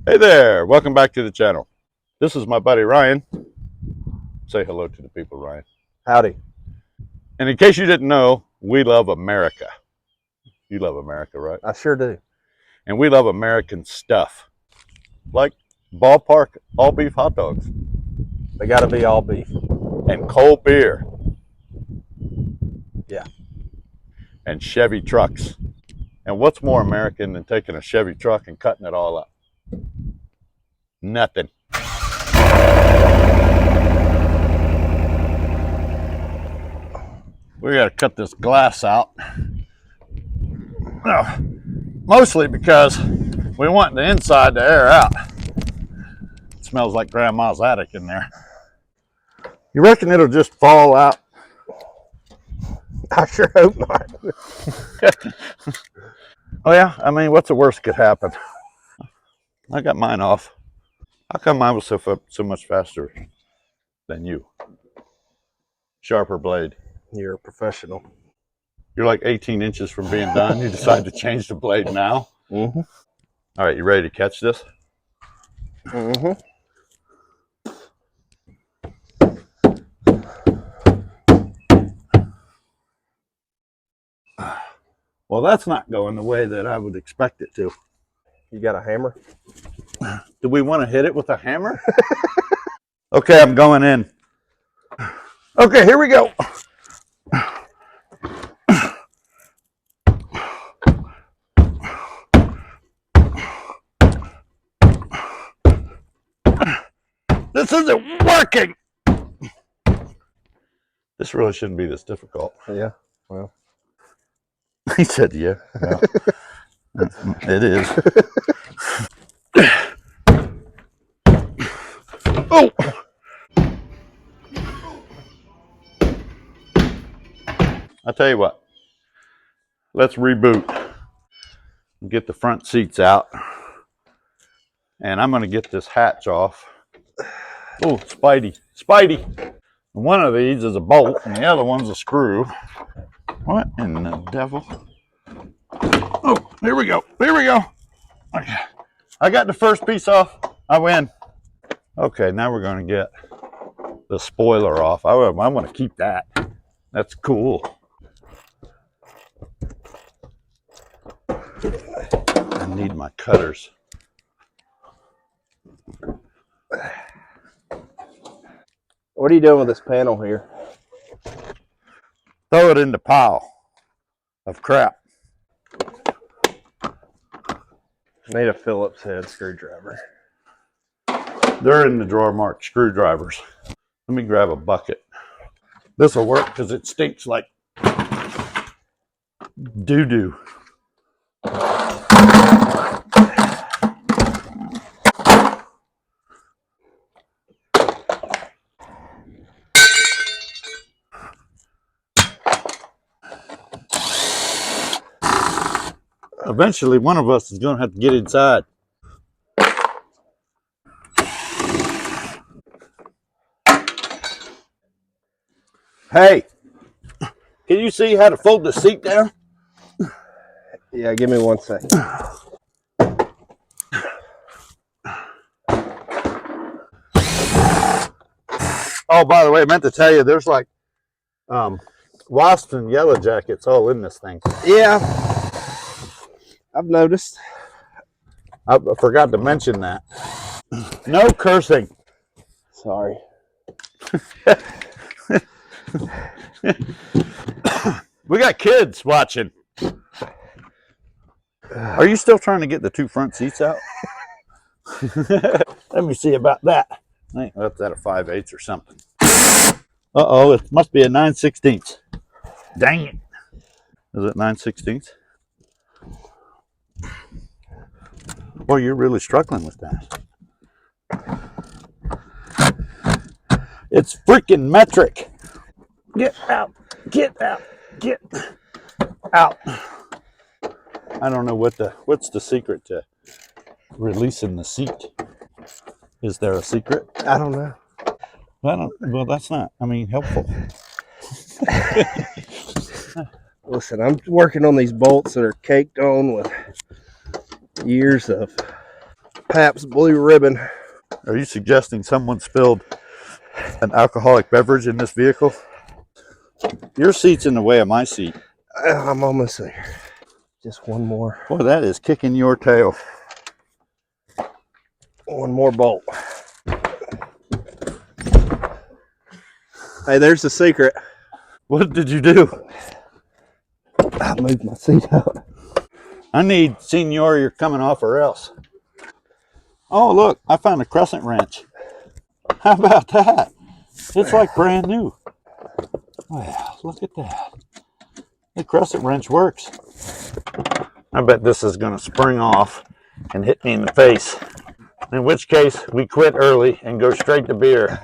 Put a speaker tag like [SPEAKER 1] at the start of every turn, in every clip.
[SPEAKER 1] Hey there, welcome back to the channel. This is my buddy Ryan. Say hello to the people, Ryan.
[SPEAKER 2] Howdy.
[SPEAKER 1] And in case you didn't know, we love America. You love America, right?
[SPEAKER 2] I sure do.
[SPEAKER 1] And we love American stuff. Like ballpark all beef hot dogs.
[SPEAKER 2] They got to be all beef.
[SPEAKER 1] And cold beer.
[SPEAKER 2] Yeah.
[SPEAKER 1] And Chevy trucks. And what's more American than taking a Chevy truck and cutting it all up? Nothing. We got to cut this glass out. Mostly because we want the inside to air out. It smells like grandma's attic in there. You reckon it'll just fall out?
[SPEAKER 2] I sure hope not.
[SPEAKER 1] Oh yeah, I mean, what's the worst could happen? I got mine off. How come mine was so much faster than you? Sharper blade.
[SPEAKER 2] You're a professional.
[SPEAKER 1] You're like 18 inches from being done. You decide to change the blade now.
[SPEAKER 2] Mm-hmm.
[SPEAKER 1] All right, you ready to catch this?
[SPEAKER 2] Mm-hmm.
[SPEAKER 1] Well, that's not going the way that I would expect it to.
[SPEAKER 2] You got a hammer?
[SPEAKER 1] Do we want to hit it with a hammer? Okay, I'm going in. Okay, here we go. This isn't working. This really shouldn't be this difficult.
[SPEAKER 2] Yeah. Well.
[SPEAKER 1] He said, yeah. Well, it is. Oh! I'll tell you what. Let's reboot. Get the front seats out. And I'm going to get this hatch off. Oh, Spidey. Spidey! One of these is a bolt and the other one's a screw. What in the devil? Oh, here we go. Here we go. Okay. I got the first piece off. I win. Okay, now we're going to get the spoiler off. I want to keep that. That's cool. I need my cutters.
[SPEAKER 2] What are you doing with this panel here?
[SPEAKER 1] Throw it in the pile of crap.
[SPEAKER 2] Need a Phillips head screwdriver.
[SPEAKER 1] They're in the drawer marked screwdrivers. Let me grab a bucket. This will work because it stinks like doo-doo. Eventually, one of us is going to have to get inside. Hey, can you see how to fold the seat down?
[SPEAKER 2] Yeah, give me 1 second.
[SPEAKER 1] Oh, by the way, I meant to tell you, there's like wasps and yellow jackets all in this thing.
[SPEAKER 2] Yeah, I've noticed.
[SPEAKER 1] I forgot to mention that. No cursing.
[SPEAKER 2] Sorry.
[SPEAKER 1] We got kids watching. Are you still trying to get the two front seats out? Let me see about that. I think that's at a 5/8 or something. Uh-oh, it must be a 9/16. Dang it. Is it 9/16? Well, you're really struggling with that. It's freaking metric. Get out. Get out. Get out. I don't know what's the secret to releasing the seat. Is there a secret?
[SPEAKER 2] I don't know.
[SPEAKER 1] Well, that's not, helpful.
[SPEAKER 2] Listen, I'm working on these bolts that are caked on with years of Pabst Blue Ribbon.
[SPEAKER 1] Are you suggesting someone spilled an alcoholic beverage in this vehicle? Your seat's in the way of my seat.
[SPEAKER 2] I'm almost there. Just one more.
[SPEAKER 1] Boy, that is kicking your tail.
[SPEAKER 2] One more bolt. Hey, there's the secret.
[SPEAKER 1] What did you do?
[SPEAKER 2] I moved my seat out.
[SPEAKER 1] I need Senor, you're coming off or else. Oh, look, I found a crescent wrench. How about that? It's like brand new. Wow, look at that. The crescent wrench works. I bet this is going to spring off and hit me in the face. In which case, we quit early and go straight to beer.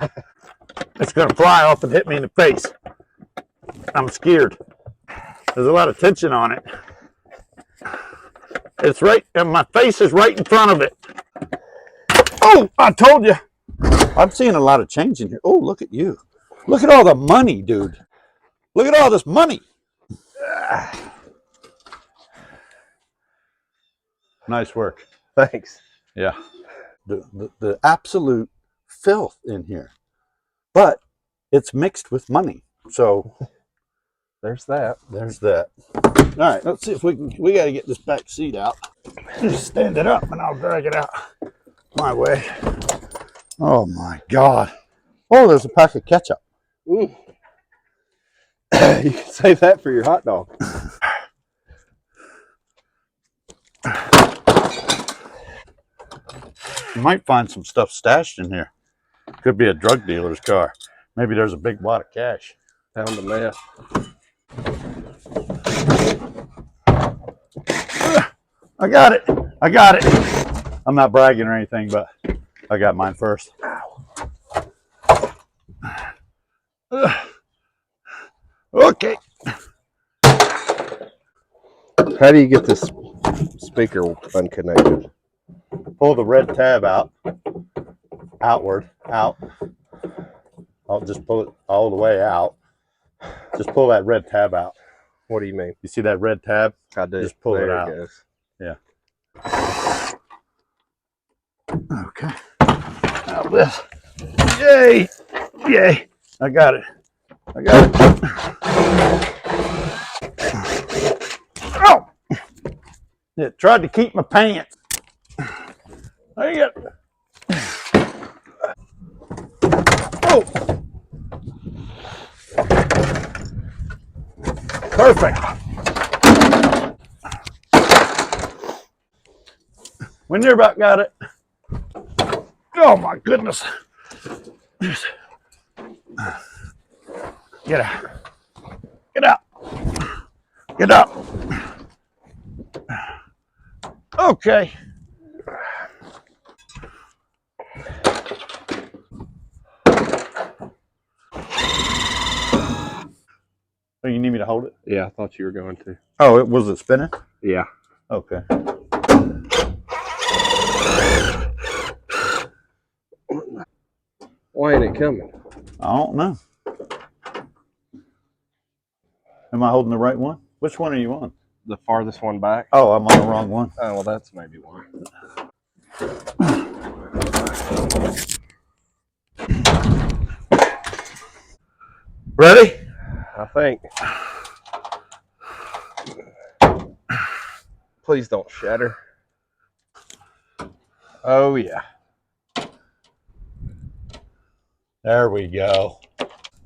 [SPEAKER 1] It's going to fly off and hit me in the face. I'm scared. There's a lot of tension on it. It's right, and my face is right in front of it. Oh, I told you. I'm seeing a lot of change in here. Oh, look at you. Look at all the money, dude. Look at all this money. Nice work.
[SPEAKER 2] Thanks.
[SPEAKER 1] Yeah. The absolute filth in here. But it's mixed with money. So
[SPEAKER 2] There's that.
[SPEAKER 1] there's that. All right, let's see if we got to get this back seat out. Just stand it up and I'll drag it out my way. Oh my God. Oh, there's a pack of ketchup.
[SPEAKER 2] You can save that for your hot dog.
[SPEAKER 1] You might find some stuff stashed in here. Could be a drug dealer's car. Maybe there's a big wad of cash.
[SPEAKER 2] Found a mess.
[SPEAKER 1] I got it. I got it. I'm not bragging or anything, but I got mine first. Okay.
[SPEAKER 2] How do you get this speaker unconnected?
[SPEAKER 1] Pull the red tab out. Outward. Out. I'll just pull it all the way out. Just pull that red tab out.
[SPEAKER 2] What do you mean?
[SPEAKER 1] You see that red tab?
[SPEAKER 2] I do.
[SPEAKER 1] Just pull
[SPEAKER 2] there
[SPEAKER 1] it out.
[SPEAKER 2] Goes.
[SPEAKER 1] Yeah. Okay. Now this. Yay! Yay! I got it. I got it. Oh! It tried to keep my pants. There you go. Oh! Perfect. We near about got it. Oh my goodness. Get out. Get out. Get out. Okay. Oh, you need me to hold it?
[SPEAKER 2] Yeah, I thought you were going to.
[SPEAKER 1] Oh, was it spinning?
[SPEAKER 2] Yeah.
[SPEAKER 1] Okay.
[SPEAKER 2] Why ain't it coming?
[SPEAKER 1] I don't know. Am I holding the right one? Which one are you on?
[SPEAKER 2] The farthest one back.
[SPEAKER 1] Oh, I'm on the wrong one.
[SPEAKER 2] Oh, well, that's maybe why.
[SPEAKER 1] Ready?
[SPEAKER 2] I think. Please don't shatter. Oh, yeah.
[SPEAKER 1] There we go.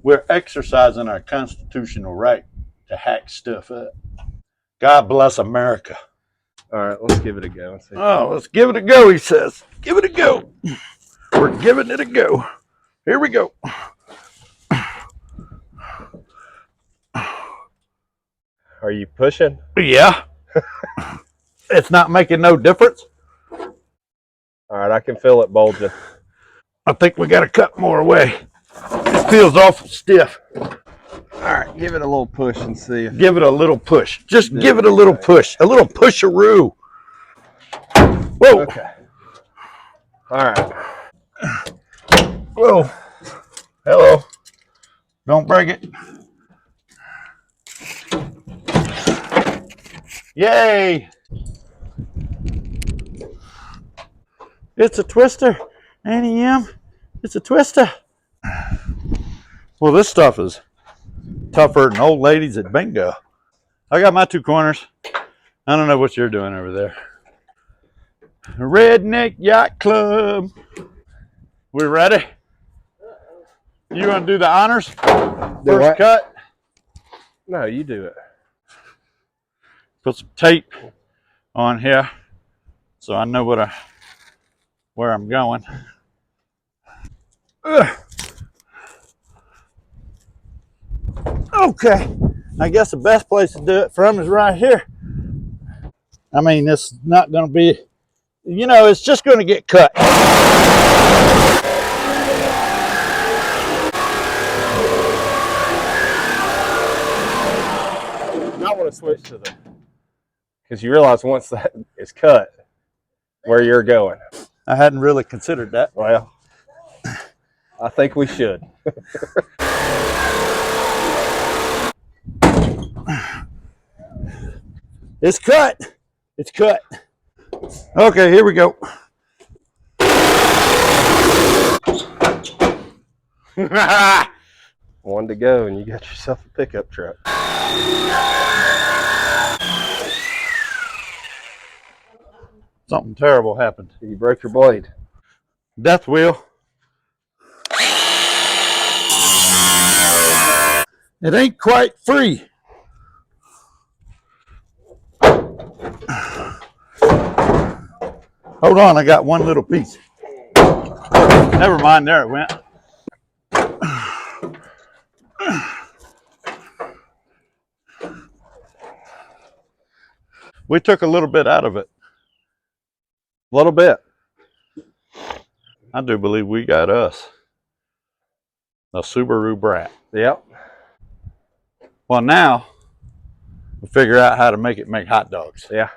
[SPEAKER 1] We're exercising our constitutional right to hack stuff up. God bless America.
[SPEAKER 2] All right, let's give it a go.
[SPEAKER 1] Oh, let's give it a go, he says. Give it a go. We're giving it a go. Here we go.
[SPEAKER 2] Are you pushing?
[SPEAKER 1] Yeah. It's not making no difference.
[SPEAKER 2] All right, I can feel it bulging.
[SPEAKER 1] I think we got to cut more away. It feels awful stiff.
[SPEAKER 2] All right, give it a little push and see.
[SPEAKER 1] Give it a little push. Just give it a little push. A little pusharoo. Whoa.
[SPEAKER 2] Okay. All right.
[SPEAKER 1] Whoa. Hello. Don't break it. Yay. It's a twister. NEM. It's a twister. Well, this stuff is tougher than old ladies at bingo. I got my 2 corners. I don't know what you're doing over there. Redneck Yacht Club. We ready? You gonna do the honors? First cut?
[SPEAKER 2] No, you do it.
[SPEAKER 1] Put some tape on here so I know where I'm going. Ugh. Okay, I guess the best place to do it from is right here. I mean, it's not going to be, you know, it's just going to get cut.
[SPEAKER 2] You might want to switch to the, because you realize once that is cut, where you're going.
[SPEAKER 1] I hadn't really considered that.
[SPEAKER 2] Well, I think we should.
[SPEAKER 1] It's cut. It's cut. Okay, here we go.
[SPEAKER 2] One to go, and you got yourself a pickup truck.
[SPEAKER 1] Something terrible happened.
[SPEAKER 2] You broke your blade.
[SPEAKER 1] Death wheel. It ain't quite free. Hold on, I got one little piece. Never mind, there it went. We took a little bit out of it.
[SPEAKER 2] A little bit.
[SPEAKER 1] I do believe we got us a Subaru Brat.
[SPEAKER 2] Yep.
[SPEAKER 1] Well, now we figure out how to make it make hot dogs.
[SPEAKER 2] Yeah.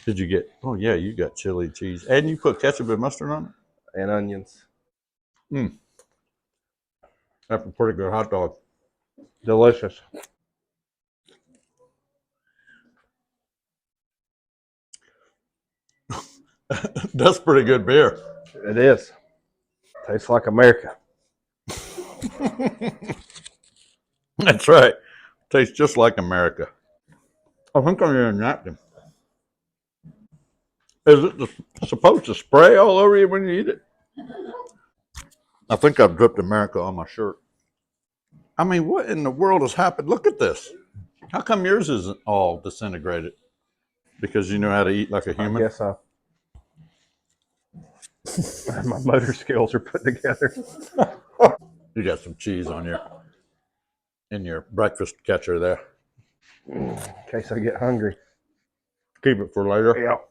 [SPEAKER 1] Did you get? Oh yeah, you got chili cheese, and you put ketchup and mustard on it.
[SPEAKER 2] And onions.
[SPEAKER 1] That's a pretty good hot dog.
[SPEAKER 2] Delicious.
[SPEAKER 1] That's pretty good beer.
[SPEAKER 2] It is. Tastes like America.
[SPEAKER 1] That's right. Tastes just like America. I think I need a napkin. Is it supposed to spray all over you when you eat it? I think I've dripped America on my shirt. I mean, what in the world has happened? Look at this. How come yours isn't all disintegrated? Because you know how to eat like a human?
[SPEAKER 2] I guess so. My motor skills are put together.
[SPEAKER 1] You got some cheese on in your breakfast catcher there.
[SPEAKER 2] In case I get hungry.
[SPEAKER 1] Keep it for later.
[SPEAKER 2] Yep.